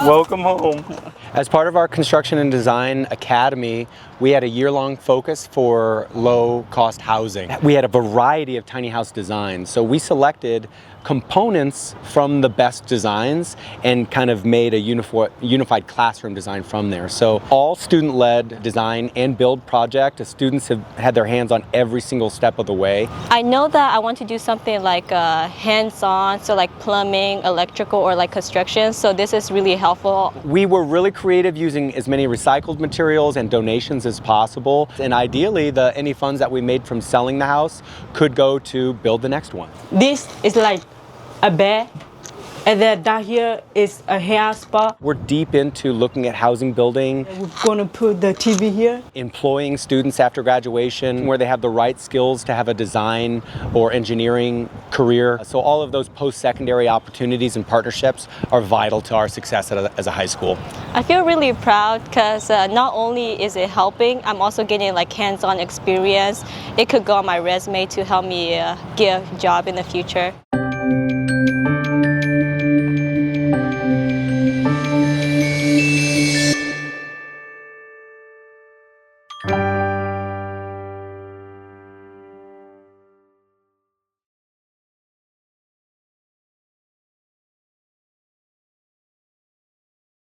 Welcome home. As part of our Construction and Design Academy, we had a year-long focus for low-cost housing. We had a variety of tiny house designs, so we selected components from the best designs and kind of made a unified classroom design from there. So all student-led design and build project, the students have had their hands on every single step of the way. I know that I want to do something like hands-on, so like plumbing, electrical, or like construction, so this is really helpful. We were really creative using as many recycled materials and donations as possible, and ideally any funds that we made from selling the house could go to build the next one. This is like a bed, and then down here is a hair spa. We're deep into looking at housing building. We're gonna put the TV here. Employing students after graduation where they have the right skills to have a design or engineering career. So all of those post-secondary opportunities and partnerships are vital to our success as a high school. I feel really proud because not only is it helping, I'm also getting like hands-on experience. It could go on my resume to help me get a job in the future.